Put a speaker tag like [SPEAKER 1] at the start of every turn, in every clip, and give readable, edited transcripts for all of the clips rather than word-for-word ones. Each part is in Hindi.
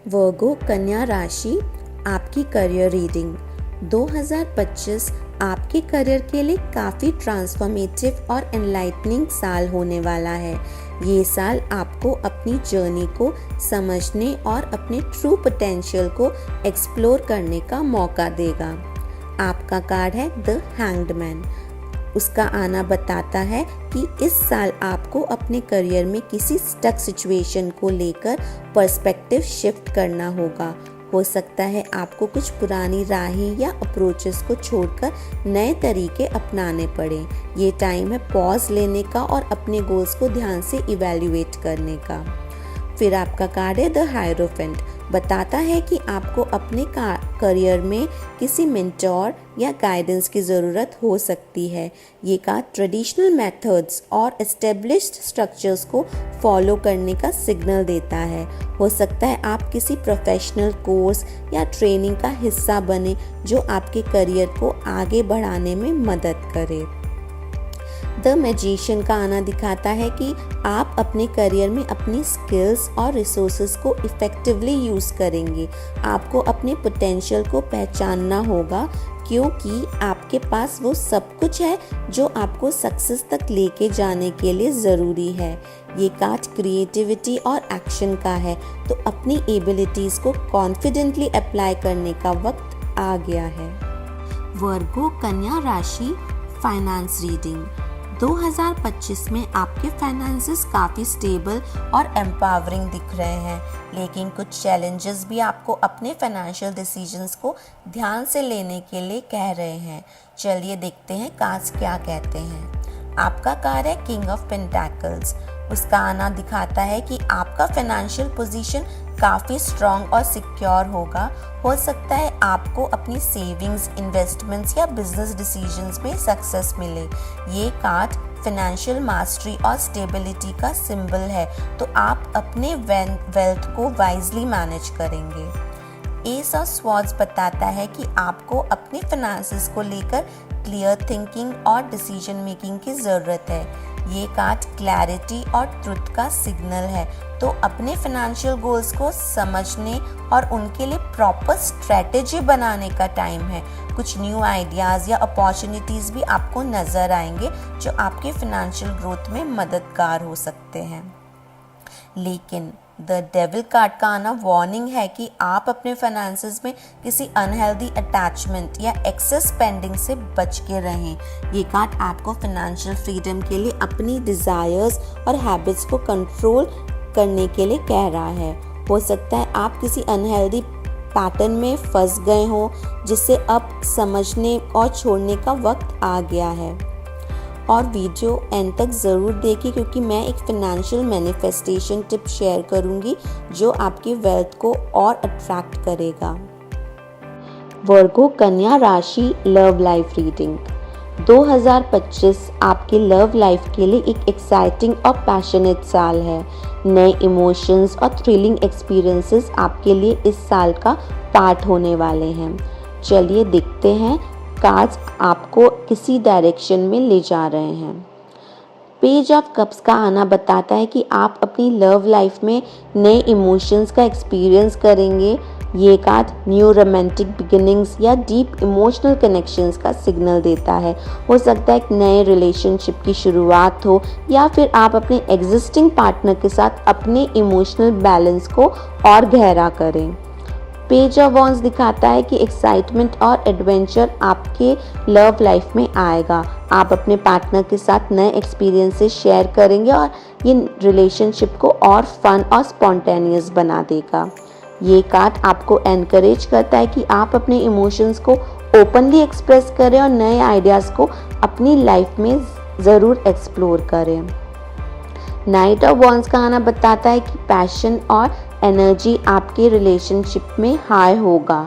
[SPEAKER 1] वर्गो कन्या राशि आपकी करियर रीडिंग 2025 आपके करियर के लिए काफ़ी ट्रांसफॉर्मेटिव और एनलाइटनिंग साल होने वाला है। ये साल आपको अपनी जर्नी को समझने और अपने ट्रू पोटेंशियल को एक्सप्लोर करने का मौका देगा। आपका कार्ड है द हैंग्ड मैन। उसका आना बताता है कि इस साल आपको अपने करियर में किसी स्टक सिचुएशन को लेकर पर्सपेक्टिव शिफ्ट करना होगा। हो सकता है आपको कुछ पुरानी राहें या अप्रोचेस को छोड़कर नए तरीके अपनाने पड़े। ये टाइम है पॉज लेने का और अपने गोल्स को ध्यान से इवैल्यूएट करने का। फिर आपका कार्ड है द हायरोफेंट। बताता है कि आपको अपने करियर में किसी मेंटोर या गाइडेंस की ज़रूरत हो सकती है। ये कार्ड ट्रेडिशनल मेथड्स और एस्टेब्लिश्ड स्ट्रक्चर्स को फॉलो करने का सिग्नल देता है। हो सकता है आप किसी प्रोफेशनल कोर्स या ट्रेनिंग का हिस्सा बने जो आपके करियर को आगे बढ़ाने में मदद करे। द मैजिशियन का आना दिखाता है कि आप अपने करियर में अपनी स्किल्स और रिसोर्सेज को इफ़ेक्टिवली यूज़ करेंगे। आपको अपने पोटेंशियल को पहचानना होगा क्योंकि आपके पास वो सब कुछ है जो आपको सक्सेस तक लेके जाने के लिए ज़रूरी है। ये कार्ड क्रिएटिविटी और एक्शन का है, तो अपनी एबिलिटीज़ को कॉन्फिडेंटली अप्लाई करने का वक्त आ गया है। वर्गो कन्या राशि फाइनेंस रीडिंग 2025 में आपके फाइनेंसेस काफ़ी स्टेबल और एम्पावरिंग दिख रहे हैं, लेकिन कुछ चैलेंजेस भी आपको अपने फाइनेंशियल डिसीजंस को ध्यान से लेने के लिए कह रहे हैं। चलिए देखते हैं कार्ड्स क्या कहते हैं। आपका कार्ड है किंग ऑफ पेंटाकल्स। उसका आना दिखाता है कि आपका फाइनेंशियल पोजीशन काफ़ी स्ट्रॉन्ग और सिक्योर होगा। हो सकता है आपको अपनी सेविंग्स, इन्वेस्टमेंट्स या बिजनेस डिसीजंस में सक्सेस मिले। ये कार्ड फाइनेंशियल मास्टरी और स्टेबिलिटी का सिंबल है, तो आप अपने वेल्थ को वाइजली मैनेज करेंगे। एस ऑफ स्वॉर्ड्स बताता है कि आपको अपने फाइनेंसेस को लेकर क्लियर थिंकिंग और डिसीजन मेकिंग की ज़रूरत है। ये कार्ड क्लैरिटी और ट्रुथ का सिग्नल है, तो अपने फाइनेंशियल गोल्स को समझने और उनके लिए प्रॉपर स्ट्रेटेजी बनाने का टाइम है। कुछ न्यू आइडियाज़ या अपॉर्चुनिटीज़ भी आपको नज़र आएंगे जो आपके फाइनेंशियल ग्रोथ में मददगार हो सकते हैं। लेकिन द डेविल कार्ड का आना वार्निंग है कि आप अपने फाइनेंसेस में किसी अनहेल्दी अटैचमेंट या एक्सेस स्पेंडिंग से बच के रहें। ये कार्ड आपको फाइनेंशियल फ्रीडम के लिए अपनी डिज़ायर्स और हैबिट्स को कंट्रोल करने के लिए कह रहा है। हो सकता है आप किसी अनहेल्दी पैटर्न में फंस गए हो जिसे अब समझने और छोड़ने का वक्त आ गया है। और वीडियो एंड तक ज़रूर देखिए क्योंकि मैं एक फाइनेंशियल मैनिफेस्टेशन टिप शेयर करूंगी जो आपकी वेल्थ को और अट्रैक्ट करेगा। वर्गो कन्या राशि लव लाइफ रीडिंग 2025 आपके लव लाइफ के लिए एक एक्साइटिंग और पैशनेट साल है। नए इमोशंस और थ्रिलिंग एक्सपीरियंसेस आपके लिए इस साल का पार्ट होने वाले हैं। चलिए देखते हैं कार्ड्स आपको किसी डायरेक्शन में ले जा रहे हैं। पेज ऑफ कप्स का आना बताता है कि आप अपनी लव लाइफ में नए इमोशंस का एक्सपीरियंस करेंगे। ये कार्ड न्यू रोमांटिक बिगिनिंग्स या डीप इमोशनल कनेक्शंस का सिग्नल देता है। हो सकता है एक नए रिलेशनशिप की शुरुआत हो या फिर आप अपने एग्जिस्टिंग पार्टनर के साथ अपने इमोशनल बैलेंस को और गहरा करें। पेज ऑफ वॉन्ड्स दिखाता है कि एक्साइटमेंट और एडवेंचर आपके लव लाइफ में आएगा। आप अपने पार्टनर के साथ नए एक्सपीरियंसेस शेयर करेंगे और ये रिलेशनशिप को और फन और स्पॉन्टेनियस बना देगा। ये कार्ड आपको एनकरेज करता है कि आप अपने इमोशंस को ओपनली एक्सप्रेस करें और नए आइडियाज़ को अपनी लाइफ में ज़रूर एक्सप्लोर करें। नाइट ऑफ वॉन्ड्स का आना बताता है कि पैशन और एनर्जी आपके रिलेशनशिप में हाई होगा।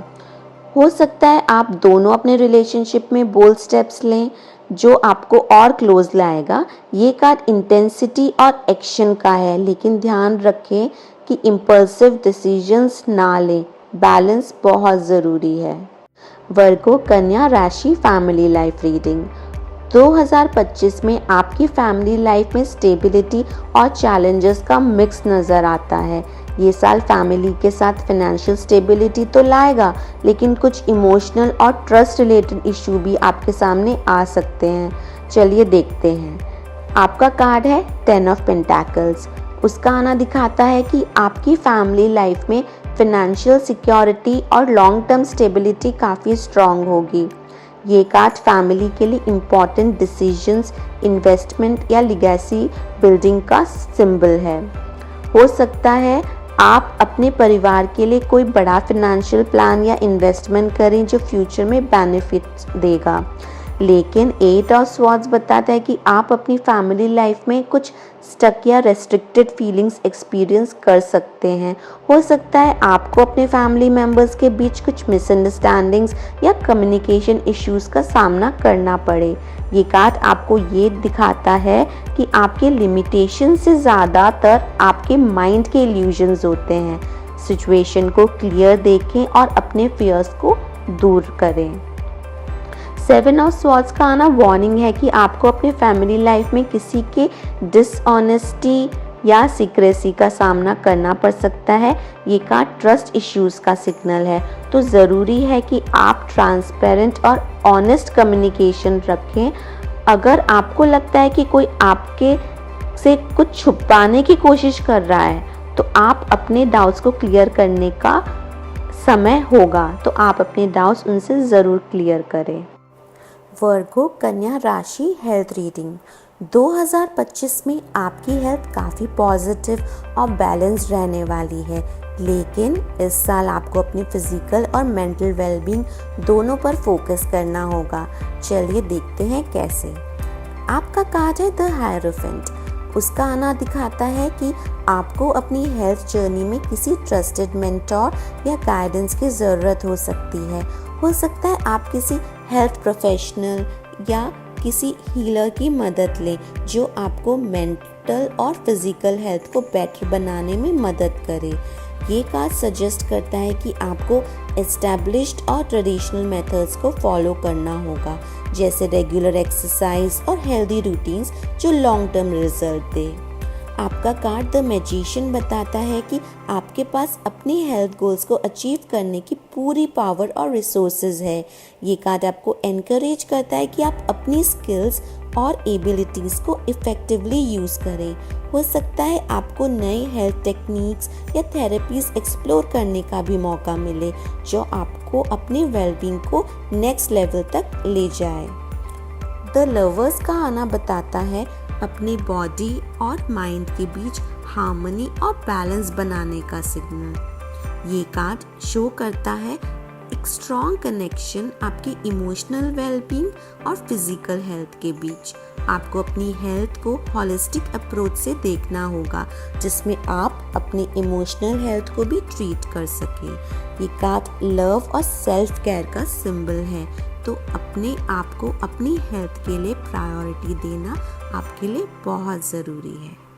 [SPEAKER 1] हो सकता है आप दोनों अपने रिलेशनशिप में बोल्ड स्टेप्स लें जो आपको और क्लोज लाएगा। ये कार्ड इंटेंसिटी और एक्शन का है, लेकिन ध्यान रखें कि इम्पल्सिव डिसीजंस ना लें। बैलेंस बहुत ज़रूरी है। वर्गो कन्या राशि फैमिली लाइफ रीडिंग 2025 में आपकी फैमिली लाइफ में स्टेबिलिटी और चैलेंजेस का मिक्स नज़र आता है। ये साल फैमिली के साथ फाइनेंशियल स्टेबिलिटी तो लाएगा, लेकिन कुछ इमोशनल और ट्रस्ट रिलेटेड इशू भी आपके सामने आ सकते हैं। चलिए देखते हैं। आपका कार्ड है 10 ऑफ पेंटाकल्स। उसका आना दिखाता है कि आपकी फैमिली लाइफ में फाइनेंशियल सिक्योरिटी और लॉन्ग टर्म स्टेबिलिटी काफ़ी स्ट्रॉन्ग होगी। ये कार्ड फैमिली के लिए इम्पॉर्टेंट डिसीजंस, इन्वेस्टमेंट या लिगेसी बिल्डिंग का सिंबल है। हो सकता है आप अपने परिवार के लिए कोई बड़ा फाइनेंशियल प्लान या इन्वेस्टमेंट करें जो फ्यूचर में बेनिफिट देगा। लेकिन 8 ऑफ स्वॉर्ड्स बताता है कि आप अपनी फैमिली लाइफ में कुछ स्टक या रेस्ट्रिक्टेड फीलिंग्स एक्सपीरियंस कर सकते हैं। हो सकता है आपको अपने फैमिली मेम्बर्स के बीच कुछ मिसअंडरस्टैंडिंग्स या कम्युनिकेशन इश्यूज़ का सामना करना पड़े। ये कार्ड आपको ये दिखाता है कि आपके लिमिटेशन से ज़्यादातर आपके माइंड के इल्यूजन्स होते हैं। सिचुएशन को क्लियर देखें और अपने फियर्स को दूर करें। 7 ऑफ स्वॉर्ड्स का आना वार्निंग है कि आपको अपने फैमिली लाइफ में किसी के डिसऑनेस्टी या सीक्रेसी का सामना करना पड़ सकता है। ये कार्ड ट्रस्ट इश्यूज का सिग्नल है, तो ज़रूरी है कि आप ट्रांसपेरेंट और ऑनेस्ट कम्युनिकेशन रखें। अगर आपको लगता है कि कोई आपके से कुछ छुपाने की कोशिश कर रहा है, तो आप अपने डाउट्स को क्लियर करने का समय होगा, तो आप अपने डाउट्स उनसे ज़रूर क्लियर करें। वर्गो कन्या राशि हेल्थ रीडिंग। 2025 में आपकी हेल्थ काफ़ी पॉजिटिव और बैलेंस्ड रहने वाली है, लेकिन इस साल आपको अपनी फिजिकल और मेंटल वेलबींग दोनों पर फोकस करना होगा। चलिए देखते हैं कैसे। आपका कार्ड है द हायरोफेंट। उसका आना दिखाता है कि आपको अपनी हेल्थ जर्नी में किसी ट्रस्टेड मेंटोर या गाइडेंस की ज़रूरत हो सकती है। हो सकता है आप किसी हेल्थ प्रोफेशनल या किसी हीलर की मदद लें जो आपको मेंटल और फिजिकल हेल्थ को बेटर बनाने में मदद करे। ये कार्ड सजेस्ट करता है कि आपको एस्टैब्लिश्ड और ट्रेडिशनल मेथड्स को फॉलो करना होगा, जैसे रेगुलर एक्सरसाइज और हेल्दी रूटीन्स जो लॉन्ग टर्म रिजल्ट दे। आपका कार्ड द मैजिशियन बताता है कि आपके पास अपनी हेल्थ गोल्स को अचीव करने की पूरी पावर और रिसोर्सेज है। ये कार्ड आपको एनकरेज करता है कि आप अपनी स्किल्स और एबिलिटीज़ को इफ़ेक्टिवली यूज़ करें। हो सकता है आपको नए हेल्थ टेक्निक्स या थेरेपीज़ एक्सप्लोर करने का भी मौका मिले जो आपको अपने वेलबींग को नेक्स्ट लेवल तक ले जाए। द लवर्स का आना बताता है अपनी बॉडी और माइंड के बीच हार्मनी और बैलेंस बनाने का सिग्नल। ये कार्ड शो करता है एक स्ट्रॉन्ग कनेक्शन आपकी इमोशनल वेलबींग और फिजिकल हेल्थ के बीच। आपको अपनी हेल्थ को हॉलिस्टिक अप्रोच से देखना होगा, जिसमें आप अपनी इमोशनल हेल्थ को भी ट्रीट कर सकें। ये कार्ड लव और सेल्फ केयर का सिंबल है, तो अपने आप को अपनी हेल्थ के लिए प्रायोरिटी देना आपके लिए बहुत ज़रूरी है।